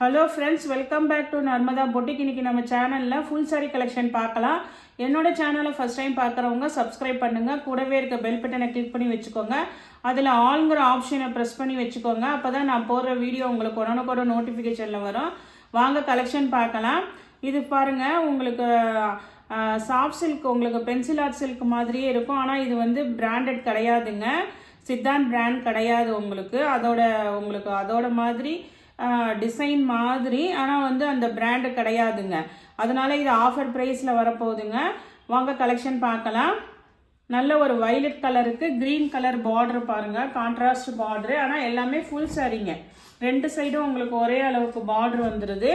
Hello friends, welcome back to Narmada boutique. இன்னைக்கு நம்ம சேனலில் ஃபுல் சாரி கலெக்ஷன் பார்க்கலாம். என்னோட சேனலை ஃபர்ஸ்ட் டைம் பார்க்குறவங்க சப்ஸ்கிரைப் பண்ணுங்கள். கூடவே இருக்க பெல் பட்டனை கிளிக் பண்ணி வச்சுக்கோங்க. அதில் ஆல்ங்கிற ஆப்ஷனை ப்ரெஸ் பண்ணி வச்சுக்கோங்க. அப்போ தான் நான் போடுற வீடியோ உங்களுக்கு உடனுக்குட நோட்டிஃபிகேஷனில் வரும். வாங்க கலெக்ஷன் பார்க்கலாம். இது பாருங்கள், உங்களுக்கு சாஃப்ட் சில்க், உங்களுக்கு பென்சில் ஆர்ட் சில்க் மாதிரியே இருக்கும். ஆனால் இது வந்து பிராண்டட் கிடையாதுங்க, சித்தாந்த் பிராண்ட் கிடையாது. உங்களுக்கு அதோட மாதிரி டிசைன் மாதிரி, ஆனால் வந்து அந்த பிராண்டு கிடையாதுங்க. அதனால இது ஆஃபர் ப்ரைஸில் வரப்போகுதுங்க. வாங்க கலெக்ஷன் பார்க்கலாம். நல்ல ஒரு வைலட் கலருக்கு க்ரீன் கலர் பார்டர் பாருங்கள், கான்ட்ராஸ்ட் பார்டரு. ஆனால் எல்லாமே ஃபுல் சாரிங்க. ரெண்டு சைடும் உங்களுக்கு ஒரே அளவுக்கு பார்டர் வந்துடுது.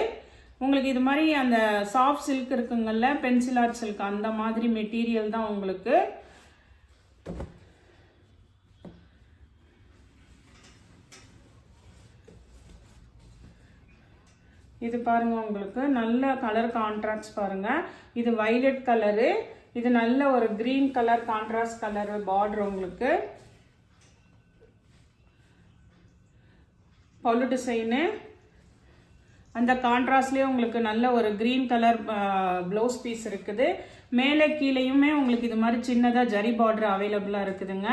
உங்களுக்கு இது மாதிரி அந்த சாஃப்ட் சில்க் இருக்குங்கள்ல, பென்சில் ஆர்ட் சில்க், அந்த மாதிரி மெட்டீரியல் தான் உங்களுக்கு. இது பாருங்க, உங்களுக்கு நல்ல கலர் கான்ட்ராஸ்ட் பாருங்க. இது வைலட் கலரு, இது நல்ல ஒரு green colour contrast colour border. உங்களுக்கு பல்லு டிசைனு அந்த கான்ட்ராஸ்ட்லேயே உங்களுக்கு நல்ல ஒரு கிரீன் கலர் ப்ளவுஸ் பீஸ் இருக்குது. மேலே கீழேயுமே உங்களுக்கு இது மாதிரி சின்னதாக ஜரி பார்டர் அவைலபிளாக இருக்குதுங்க.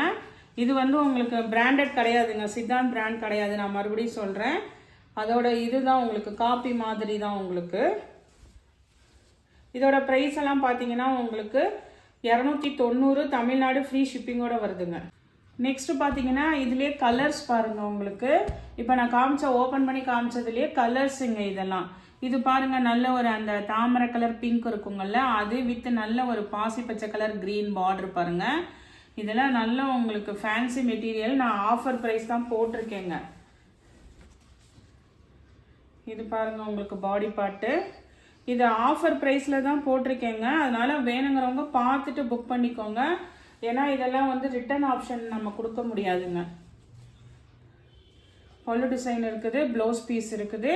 இது வந்து உங்களுக்கு பிராண்டட் கிடையாதுங்க, சித்தாந்த் பிராண்ட் கிடையாது. நான் மறுபடியும் சொல்கிறேன், அதோட இதுதான் உங்களுக்கு காப்பி மாதிரி தான். உங்களுக்கு இதோட ப்ரைஸ் எல்லாம் பார்த்தீங்கன்னா உங்களுக்கு 290 தமிழ்நாடு ஃப்ரீ ஷிப்பிங்கோட வருதுங்க. நெக்ஸ்ட் பார்த்தீங்கன்னா இதுலேயே கலர்ஸ் பாருங்க. உங்களுக்கு இப்போ நான் ஓப்பன் பண்ணி காமிச்சதுலேயே கலர்ஸுங்க இதெல்லாம். இது பாருங்க, நல்ல ஒரு அந்த தாமரை கலர் பிங்க் இருக்குங்கல்ல, அது வித் நல்ல ஒரு பாசி பச்சை கலர் கிரீன் பார்டர் பாருங்க. இதெல்லாம் நல்ல உங்களுக்கு ஃபேன்சி மெட்டீரியல். நான் ஆஃபர் ப்ரைஸ் தான் போட்டிருக்கேங்க. இது பாருங்க, உங்களுக்கு பாடி பார்ட்டு. இது ஆஃபர் ப்ரைஸில் தான் போட்டிருக்கேங்க. அதனால வேணுங்கிறவங்க பார்த்துட்டு புக் பண்ணிக்கோங்க. ஏன்னா இதெல்லாம் வந்து ரிட்டர்ன் ஆப்ஷன் நம்ம கொடுக்க முடியாதுங்க. பல்லு டிசைன் இருக்குது, ப்ளவுஸ் பீஸ் இருக்குது.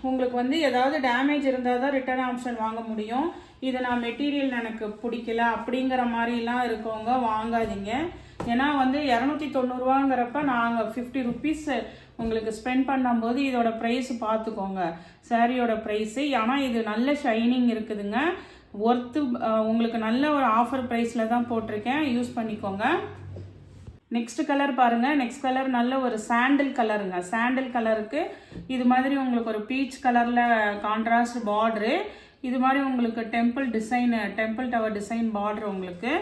உங்களுக்கு வந்து ஏதாவது டேமேஜ் இருந்தால் தான் ரிட்டர்ன் ஆப்ஷன் வாங்க முடியும். இதை நான் மெட்டீரியல் எனக்கு பிடிக்கல அப்படிங்கிற மாதிரிலாம் இருக்கவங்க வாங்காதீங்க. ஏன்னா வந்து 290 ரூபாங்கிறப்ப நாங்கள் 50 ருபீஸ் உங்களுக்கு ஸ்பெண்ட் பண்ணும்போது இதோட ப்ரைஸ் பார்த்துக்கோங்க, சாரியோட ப்ரைஸு. ஆனால் இது நல்ல ஷைனிங் இருக்குதுங்க, ஒர்த்து. உங்களுக்கு நல்ல ஒரு ஆஃபர் ப்ரைஸில் தான் போட்டிருக்கேன், யூஸ் பண்ணிக்கோங்க. நெக்ஸ்ட் கலர் பாருங்க. நெக்ஸ்ட் கலர் நல்ல ஒரு சாண்டில் கலருங்க. சாண்டில் கலருக்கு இது மாதிரி உங்களுக்கு ஒரு பீச் கலரில் கான்ட்ராஸ்ட் பார்டரு. இது மாதிரி உங்களுக்கு டெம்பிள் டவர் டிசைன் பார்டர். உங்களுக்கு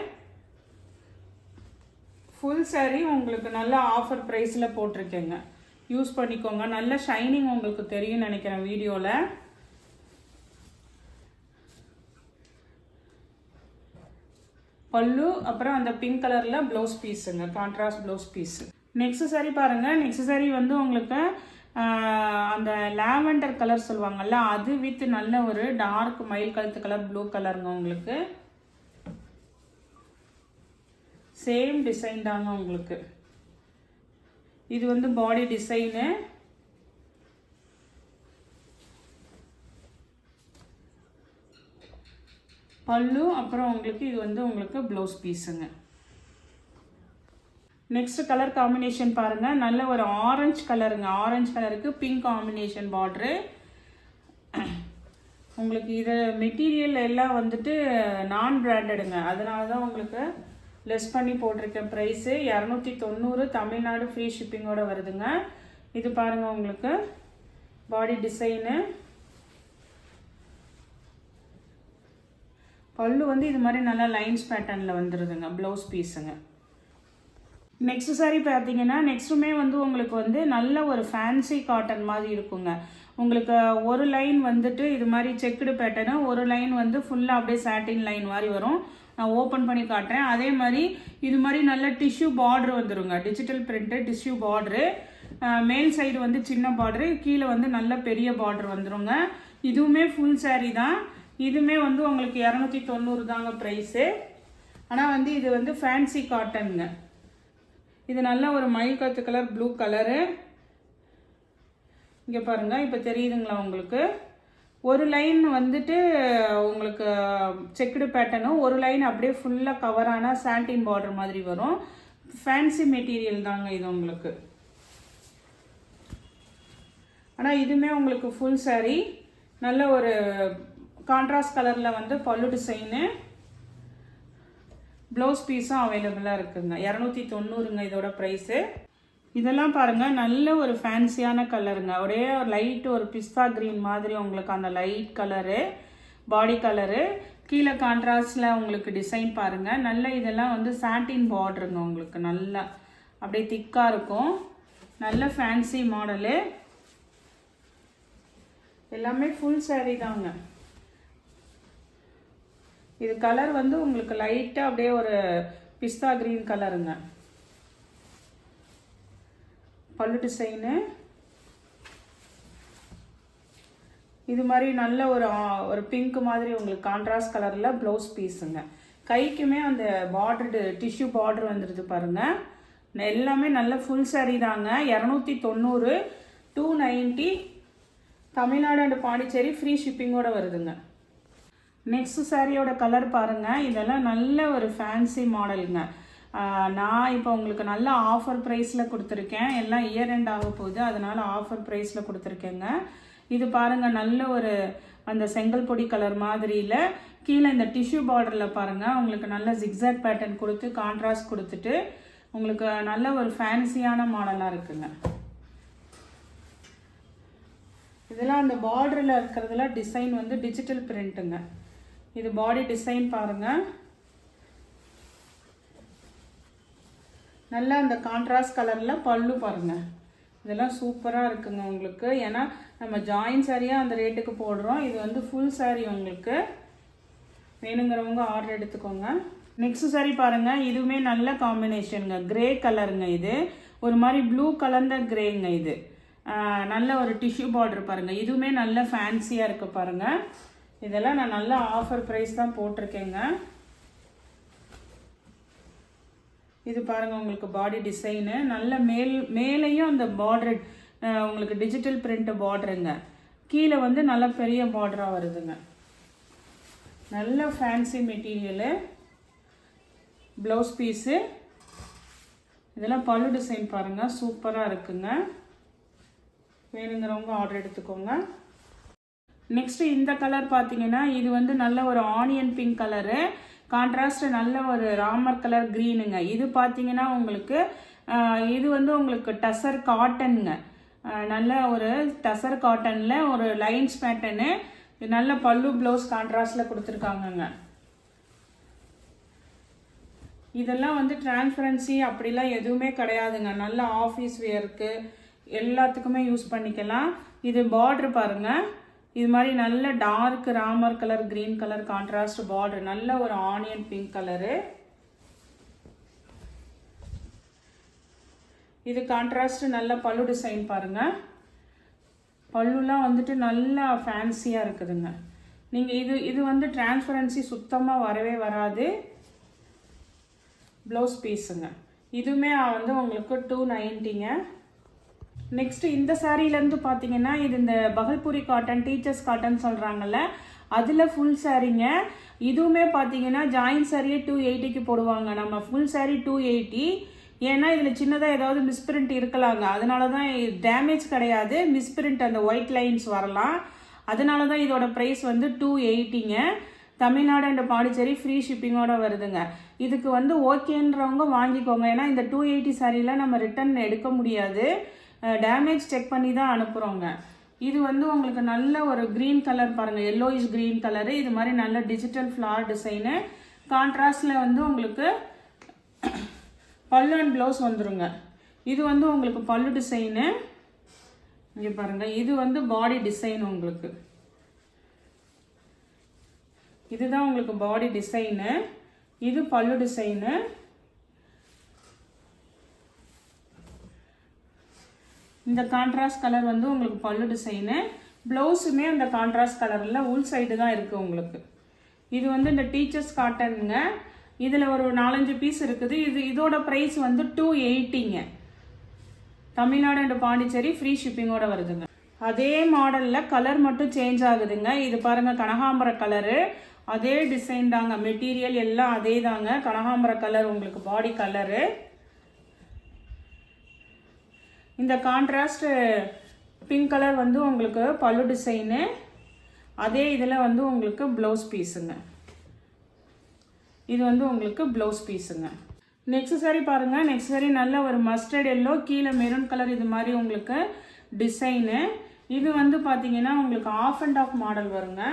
ஃபுல் சாரி உங்களுக்கு நல்ல ஆஃபர் ப்ரைஸில் போட்டிருக்கேங்க, யூஸ் பண்ணிக்கோங்க. நல்ல ஷைனிங் உங்களுக்கு தெரியும் நினைக்கிறேன் வீடியோவில். பல்லு, அப்புறம் அந்த பிங்க் கலரில் ப்ளவுஸ் பீஸுங்க, contrast blouse piece. Next saree பாருங்கள். நெக்ஸ்ட் சாரி வந்து உங்களுக்கு அந்த லாவெண்டர் கலர் சொல்லுவாங்கல்ல, அது வித் நல்ல ஒரு டார்க் மயில் கழுத்து கலர் ப்ளூ கலருங்க. உங்களுக்கு சேம் டிசைன் தாங்க. உங்களுக்கு இது வந்து பாடி டிசைனு. பல்லு, அப்புறம் உங்களுக்கு இது வந்து உங்களுக்கு ப்ளவுஸ் பீஸுங்க. நெக்ஸ்ட் கலர் காம்பினேஷன் பாருங்க. நல்ல ஒரு ஆரஞ்சு கலருங்க. ஆரஞ்சு கலருக்கு பிங்க் காம்பினேஷன் பார்டரு. உங்களுக்கு இது மெட்டீரியல் எல்லாம் வந்துட்டு நான் பிராண்டடுங்க, அதனால தான் உங்களுக்கு லெஸ் பண்ணி போட்டிருக்கேன் ப்ரைஸு. 290 தமிழ்நாடு ஃப்ரீ ஷிப்பிங்கோட வருதுங்க. இது பாருங்க, உங்களுக்கு பாடி டிசைனு. பல்லு வந்து இது மாதிரி நல்லா லைன்ஸ் பேட்டர்னில் வந்துடுதுங்க, ப்ளவுஸ் பீஸுங்க. நெக்ஸ்ட் சாரி பார்த்தீங்கன்னா, நெக்ஸ்ட்டுமே வந்து உங்களுக்கு வந்து நல்ல ஒரு ஃபேன்சி காட்டன் மாதிரி இருக்குங்க. உங்களுக்கு ஒரு லைன் வந்துட்டு இது மாதிரி செக்குடு பேட்டர்னு, ஒரு லைன் வந்து ஃபுல்லாக அப்படியே சாட்டின் லைன் மாதிரி வரும். நான் ஓப்பன் பண்ணி காட்டுறேன். அதே மாதிரி இது மாதிரி நல்ல டிஷ்யூ பார்டர் வந்துடுங்க, டிஜிட்டல் பிரிண்ட்டு டிஷ்யூ பார்டரு. மேல் சைடு வந்து சின்ன பார்டரு, கீழே வந்து நல்ல பெரிய பார்டர் வந்துடுங்க. இதுவுமே ஃபுல் சாரீ தான். இதுவுமே வந்து உங்களுக்கு 290 தாங்க ப்ரைஸு. ஆனால் வந்து இது வந்து ஃபேன்சி காட்டனுங்க. இது நல்ல ஒரு மயில் கழுத்து கலர் ப்ளூ கலரு. இங்கே பாருங்கள், இப்போ தெரியுதுங்களா உங்களுக்கு? ஒரு லைன் வந்துட்டு உங்களுக்கு செக்குடு பேட்டர்னும், ஒரு லைன் அப்படியே ஃபுல்லாக கவரான சாண்டின் பார்டர் மாதிரி வரும். ஃபேன்சி மெட்டீரியல் தாங்க இது உங்களுக்கு. ஆனால் இதுவுமே உங்களுக்கு ஃபுல் saree நல்ல ஒரு கான்ட்ராஸ்ட் கலரில் வந்து பல்லு டிசைனு, ப்ளவுஸ் பீஸும் அவைலபிளாக இருக்குங்க. 290ங்க இதோட ப்ரைஸு. இதெல்லாம் பாருங்கள் நல்ல ஒரு ஃபேன்சியான கலருங்க. ஒரே ஒரு லைட் ஒரு பிஸ்தா க்ரீன் மாதிரி உங்களுக்கு அந்த லைட் கலரு பாடி கலரு, கீழே கான்ட்ராஸ்டில் உங்களுக்கு டிசைன் பாருங்கள். நல்ல இதெல்லாம் வந்து சாட்டின் பார்டருங்க, உங்களுக்கு நல்லா அப்படியே திக்காக இருக்கும். நல்ல ஃபேன்சி மாடலு, எல்லாமே ஃபுல் saree தாங்க. இது கலர் வந்து உங்களுக்கு லைட்டாக அப்படியே ஒரு பிஸ்தா க்ரீன் கலருங்க. பல்லு டிசைனு இது மாதிரி நல்ல ஒரு பிங்க் மாதிரி உங்களுக்கு கான்ட்ராஸ்ட் கலரில் ப்ளவுஸ் பீஸுங்க. கைக்குமே அந்த பார்டர்டு டிஷ்யூ பார்டர் வந்துடுது பாருங்கள். எல்லாமே நல்ல ஃபுல் saree தாங்க. 290, 290 தமிழ்நாடு அண்ட் பாண்டிச்சேரி ஃப்ரீ ஷிப்பிங்கோடு வருதுங்க. நெக்ஸ்ட் சாரியோட கலர் பாருங்கள். இதெல்லாம் நல்ல ஒரு ஃபேன்சி மாடலுங்க. நான் இப்போ உங்களுக்கு நல்ல ஆஃபர் ப்ரைஸில் கொடுத்துருக்கேன். எல்லாம் இயர் எண்ட் ஆக போகுது, அதனால் ஆஃபர் ப்ரைஸில் கொடுத்துருக்கேங்க. இது பாருங்கள் நல்ல ஒரு அந்த செங்கல் பொடி கலர் மாதிரியில் கீழே இந்த டிஷ்யூ பார்டரில் பாருங்கள் உங்களுக்கு நல்ல ஜிக்ஸாக் பேட்டர்ன் கொடுத்து கான்ட்ராஸ்ட் கொடுத்துட்டு உங்களுக்கு நல்ல ஒரு ஃபேன்சியான மாடலாக இருக்குங்க. இதெல்லாம் அந்த பார்டரில் இருக்கிறதுல டிசைன் வந்து டிஜிட்டல் பிரிண்ட்டுங்க. இது பாடி டிசைன் பாருங்கள். நல்லா அந்த கான்ட்ராஸ்ட் கலரில் பல்லு பாருங்கள். இதெல்லாம் சூப்பராக இருக்குங்க உங்களுக்கு. ஏன்னா நம்ம ஜாயின் சாரியாக அந்த ரேட்டுக்கு போடுறோம். இது வந்து ஃபுல் saree உங்களுக்கு வேணுங்கிறவங்க ஆர்டர் எடுத்துக்கோங்க. நெக்ஸ்ட் saree பாருங்கள். இதுவுமே நல்ல காம்பினேஷனுங்க. கிரே கலருங்க. இது ஒரு மாதிரி ப்ளூ கலர்ந்த கிரேங்க. இது நல்ல ஒரு டிஷ்யூ பார்டர் பாருங்கள். இதுவுமே நல்ல ஃபேன்சியாக இருக்குது பாருங்கள். இதெல்லாம் நான் நல்ல ஆஃபர் ப்ரைஸ் தான் போட்டிருக்கேங்க. இது பாருங்கள் உங்களுக்கு பாடி டிசைனு நல்ல மேலேயும் அந்த பார்டர் உங்களுக்கு டிஜிட்டல் பிரிண்ட் பார்டருங்க. கீழே வந்து நல்ல பெரிய பார்டராக வருதுங்க. நல்ல ஃபேன்சி மெட்டீரியலு, ப்ளவுஸ் பீஸு. இதெல்லாம் பல்லு டிசைன் பாருங்கள் சூப்பராக இருக்குங்க. வேணுங்கிறவங்க ஆர்டர் எடுத்துக்கோங்க. நெக்ஸ்ட்டு இந்த கலர் பார்த்தீங்கன்னா இது வந்து நல்ல ஒரு ஆனியன் பிங்க் கலரு, கான்ட்ராஸ்ட் நல்ல ஒரு ராமர் கலர் க்ரீனுங்க. இது பார்த்தீங்கன்னா உங்களுக்கு இது வந்து உங்களுக்கு டசர் காட்டனுங்க. நல்ல ஒரு டசர் காட்டனில் ஒரு லைன்ஸ் பேட்டர்னு நல்ல பல்லு ப்ளவுஸ் கான்ட்ராஸ்டில் கொடுத்துருக்காங்கங்க. இதெல்லாம் வந்து டிரான்ஸ்பரன்சி அப்படிலாம் எதுவுமே கிடையாதுங்க. நல்ல ஆஃபீஸ் வேருக்கு எல்லாத்துக்குமே யூஸ் பண்ணிக்கலாம். இது பார்டர் பாருங்கள். இது மாதிரி நல்ல dark Ramar colour green colour contrast border, நல்ல ஒரு ஆனியன் பிங்க் கலரு. இது கான்ட்ராஸ்ட் நல்ல பல்லு டிசைன் பாருங்கள். பல்லுலாம் வந்துட்டு நல்லா ஃபேன்சியாக இருக்குதுங்க. நீங்கள் இது வந்து டிரான்ஸ்பரன்சி சுத்தமாக வரவே வராது. ப்ளவுஸ் பீஸுங்க. இதுவுமே வந்து உங்களுக்கு 290ங்க. நெக்ஸ்ட் இந்த சாரீலேருந்து பார்த்தீங்கன்னா இது இந்த பகல்பூரி காட்டன் டீச்சர்ஸ் காட்டன் சொல்கிறாங்கல்ல, அதில் ஃபுல் சாரீங்க. இதுவுமே பார்த்தீங்கன்னா ஜாயின் சாரியே 280க்கு போடுவாங்க. நம்ம ஃபுல் சாரீ 280. ஏன்னா இதில் சின்னதாக ஏதாவது மிஸ்பிரிண்ட் இருக்கலாங்க. அதனால தான் டேமேஜ் கிடையாது, மிஸ்பிரிண்ட் அந்த ஒயிட் லைன்ஸ் வரலாம். அதனால தான் இதோட ப்ரைஸ் வந்து 280ங்க. தமிழ்நாடு அண்ட் பாண்டிச்சேரி ஃப்ரீ ஷிப்பிங்கோடு வருதுங்க. இதுக்கு வந்து ஓகேன்றவங்க வாங்கிக்கோங்க. ஏன்னா இந்த 280 சாரியில் நம்ம ரிட்டன் எடுக்க முடியாது, டேமேஜ் செக் பண்ணி தான் அனுப்புகிறோங்க. இது வந்து உங்களுக்கு நல்ல ஒரு க்ரீன் கலர் பாருங்கள், எல்லோயிஷ் க்ரீன் கலரு. இது மாதிரி நல்ல டிஜிட்டல் ஃப்ளார் டிசைனு. கான்ட்ராஸ்டில் வந்து உங்களுக்கு பல்லு அண்ட் ப்ளவுஸ் வந்துருங்க. இது வந்து உங்களுக்கு பல்லு டிசைனு. இங்கே பாருங்கள், இது வந்து பாடி டிசைன் உங்களுக்கு. இதுதான் உங்களுக்கு பாடி டிசைனு. இது பல்லு டிசைனு. இந்த கான்ட்ராஸ்ட் கலர் வந்து உங்களுக்கு பல்லு டிசைனு. ப்ளவுஸுமே அந்த கான்ட்ராஸ்ட் கலரில் உள் சைடு தான் இருக்குது உங்களுக்கு. இது வந்து இந்த டீச்சர்ஸ் காட்டனுங்க. இதில் ஒரு 4-5 பீஸ் இருக்குது. இதோட ப்ரைஸ் வந்து 280ங்க. தமிழ்நாடு அண்ட் பாண்டிச்சேரி ஃப்ரீ ஷிப்பிங்கோட வருதுங்க. அதே மாடலில் கலர் மட்டும் சேஞ்ச் ஆகுதுங்க. இது பாருங்கள் கனகாம்பர கலரு, அதே டிசைன் தாங்க, மெட்டீரியல் எல்லாம் அதே தாங்க. கனகாம்பர கலர் உங்களுக்கு பாடி கலரு. இந்த கான்ட்ராஸ்ட் பிங்க் கலர் வந்து உங்களுக்கு பல்லு டிசைனு, அதே இதில் வந்து உங்களுக்கு ப்ளவுஸ் பீஸுங்க. இது வந்து உங்களுக்கு ப்ளவுஸ் பீஸுங்க. நெக்ஸ்ட் சாரி பாருங்கள். நெக்ஸ்ட் சாரி நல்ல ஒரு மஸ்டர்ட் எல்லோ, கீழே மெரூன் கலர், இது மாதிரி உங்களுக்கு டிசைனு. இது வந்து பார்த்தீங்கன்னா உங்களுக்கு ஆஃப் அண்ட் ஆஃப் மாடல் வருங்க.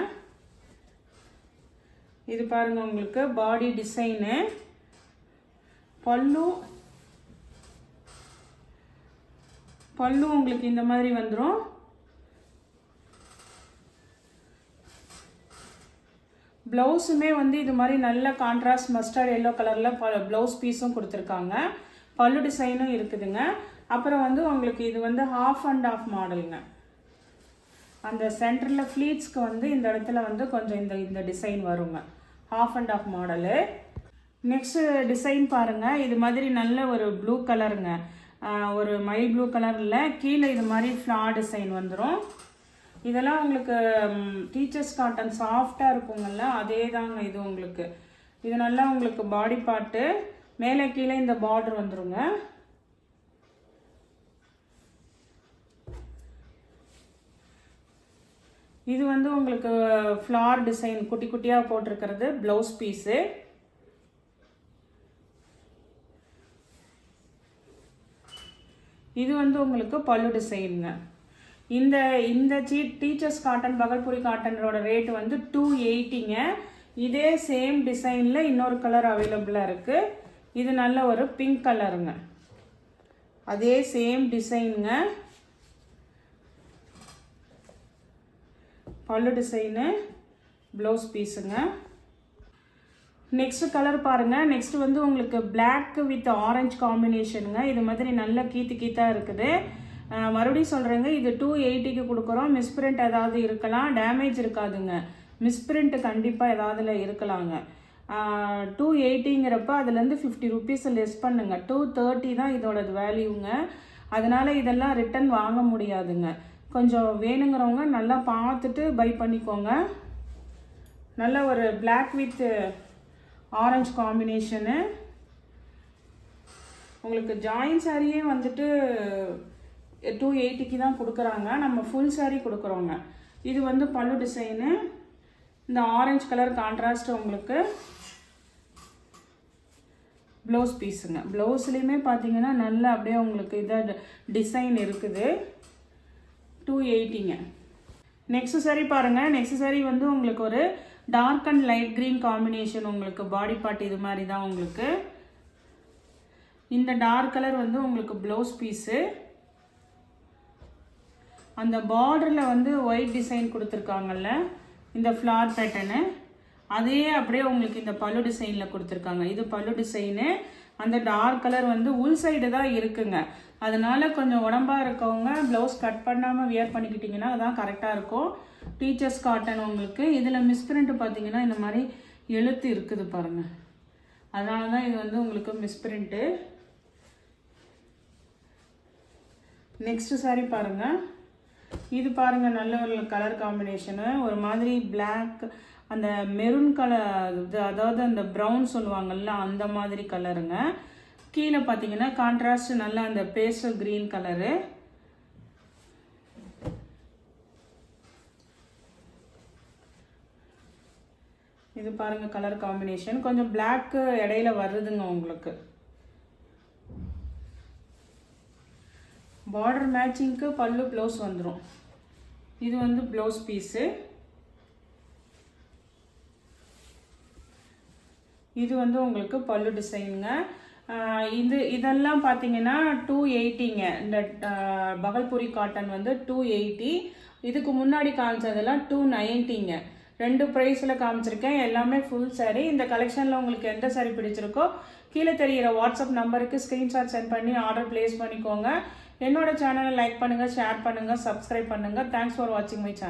இது பாருங்கள் உங்களுக்கு பாடி டிசைனு. பல்லு உங்களுக்கு இந்த மாதிரி வந்துடும். ப்ளவுஸுமே வந்து இது மாதிரி நல்ல கான்ட்ராஸ்ட் மஸ்டர்ட் எல்லோ கலரில் ப்ளவுஸ் பீஸும் கொடுத்துருக்காங்க. பல்லு டிசைனும் இருக்குதுங்க. அப்புறம் வந்து உங்களுக்கு இது வந்து ஹாஃப் அண்ட் ஆஃப் மாடலுங்க. அந்த சென்டரில் ஃப்ளீட்ஸ்க்கு வந்து இந்த இடத்துல வந்து கொஞ்சம் இந்த டிசைன் வருங்க. Half and half model. Next design பாருங்கள். இது மாதிரி நல்ல ஒரு ப்ளூ கலருங்க. ஒரு மைல் ப்ளூ கலரில் கீழே இது மாதிரி ஃப்ளார் டிசைன் வந்துடும். இதெல்லாம் உங்களுக்கு டீச்சர்ஸ் காட்டன் சாஃப்டாக இருக்குங்கள்ல, அதே தாங்க இது உங்களுக்கு. இது நல்லா உங்களுக்கு பாடி பார்ட்டு மேலே கீழே இந்த பார்டர் வந்துருங்க. இது வந்து உங்களுக்கு ஃப்ளார் டிசைன் குட்டி குட்டியாக போட்டிருக்கிறது ப்ளவுஸ் பீஸு. இது வந்து உங்களுக்கு பல்லு டிசைனுங்க. இந்த டீச்சர்ஸ் காட்டன் பகல்புரி காட்டனோட ரேட் வந்து 280ங்க. இதே சேம் டிசைனில் இன்னொரு கலர் அவைலபிளாக இருக்குது. இது நல்ல ஒரு பிங்க் கலருங்க. அதே சேம் டிசைனுங்க. பல்லு டிசைனு, ப்ளவுஸ் பீஸுங்க. நெக்ஸ்ட் கலர் பாருங்கள். நெக்ஸ்ட் வந்து உங்களுக்கு பிளாக் வித் ஆரஞ்சு காம்பினேஷனுங்க. இது மாதிரி நல்ல கீத்தாக இருக்குது. மறுபடியும் சொல்கிறேங்க, இது 280க்கு கொடுக்குறோம். மிஸ்பிரிண்ட் ஏதாவது இருக்கலாம், டேமேஜ் இருக்காதுங்க. மிஸ்பிரிண்ட் கண்டிப்பாக ஏதாவதுல இருக்கலாங்க. 280ங்கிறப்ப அதுலேருந்து 50 ருபீஸ் லெஸ் பண்ணுங்க. 230 தான் இதோட வேல்யூங்க. அதனால் இதெல்லாம் ரிட்டன் வாங்க முடியாதுங்க. கொஞ்சம் வேணுங்கிறவங்க நல்லா பார்த்துட்டு பை பண்ணிக்கோங்க. நல்ல ஒரு பிளாக் வித் ஆரஞ்சு காம்பினேஷனு. உங்களுக்கு ஜாயின் சாரியே வந்துட்டு 280க்கு தான் கொடுக்குறாங்க. நம்ம ஃபுல் சாரீ கொடுக்குறோங்க. இது வந்து பல்லு டிசைனு. இந்த ஆரஞ்சு கலர் கான்ட்ராஸ்ட் உங்களுக்கு ப்ளவுஸ் பீஸுங்க. ப்ளவுஸ்லேயுமே பார்த்தீங்கன்னா நல்லா அப்படியே உங்களுக்கு இதாக டிசைன் இருக்குது. 280ங்க. நெக்ஸ்ட் சாரீ பாருங்கள். நெக்ஸ்ட் சாரீ வந்து உங்களுக்கு ஒரு dark and light green combination. உங்களுக்கு பாடி பார்ட் இது மாதிரி தான் உங்களுக்கு. இந்த டார்க் கலர் வந்து உங்களுக்கு ப்ளவுஸ் பீஸு. அந்த பார்டரில் வந்து ஒயிட் டிசைன் கொடுத்துருக்காங்கல்ல, இந்த ஃப்ளார் பேட்டர்னு, அதே அப்படியே உங்களுக்கு இந்த பல்லு டிசைனில் கொடுத்துருக்காங்க. இது பல்லு டிசைனு. அந்த டார்க் கலர் வந்து உள் சைடு தான் இருக்குங்க. அதனால கொஞ்சம் உடம்பாக இருக்கவங்க ப்ளவுஸ் கட் பண்ணாமல் வியர் பண்ணிக்கிட்டிங்கன்னா அதான் கரெக்டாக இருக்கும். டீச்சர்ஸ் காட்டன் உங்களுக்கு. இதில் மிஸ்பிரிண்ட் பார்த்தீங்கன்னா இந்த மாதிரி எழுத்து இருக்குது பாருங்கள். அதனால தான் இது வந்து உங்களுக்கு மிஸ்பிரிண்ட்டு. நெக்ஸ்ட் சாரீ பாருங்கள். இது பாருங்கள் நல்ல ஒரு கலர் காம்பினேஷனு. ஒரு மாதிரி பிளாக், அந்த மெரூன் கலர், அதாவது அந்த ப்ரௌன் சொல்லுவாங்கள்ல அந்த மாதிரி கலருங்க. கீழே பார்த்தீங்கன்னா கான்ட்ராஸ்ட் நல்லா அந்த பேஸ்டல் க்ரீன் கலரு. இது பாருங்கள் கலர் காம்பினேஷன். கொஞ்சம் பிளாக்கு இடையில வருதுங்க உங்களுக்கு. பார்டர் மேட்சிங்க்கு பல்லு ப்ளவுஸ் வந்துடும். இது வந்து ப்ளவுஸ் பீஸு. இது வந்து உங்களுக்கு பல்லு டிசைனுங்க. இதெல்லாம் பார்த்தீங்கன்னா 280ங்க. இந்த பகல்புரி காட்டன் வந்து 280. இதுக்கு முன்னாடி காமிச்சதெல்லாம் 290ங்க. 2 ப்ரைஸில் காமிச்சிருக்கேன். எல்லாமே ஃபுல் சாரீ. இந்த கலெக்ஷனில் உங்களுக்கு எந்த சாரீ பிடிச்சிருக்கோ கீழே தெரிகிற வாட்ஸ்அப் நம்பருக்கு ஸ்க்ரீன்ஷாட் சென்ட் பண்ணி ஆர்டர் ப்ளேஸ் பண்ணிக்கோங்க. என்னோட சேனலை லைக் பண்ணுங்கள், ஷேர் பண்ணுங்கள், சப்ஸ்கிரைப் பண்ணுங்கள். தேங்க்ஸ் ஃபார் வாட்சிங் மை சேனல்.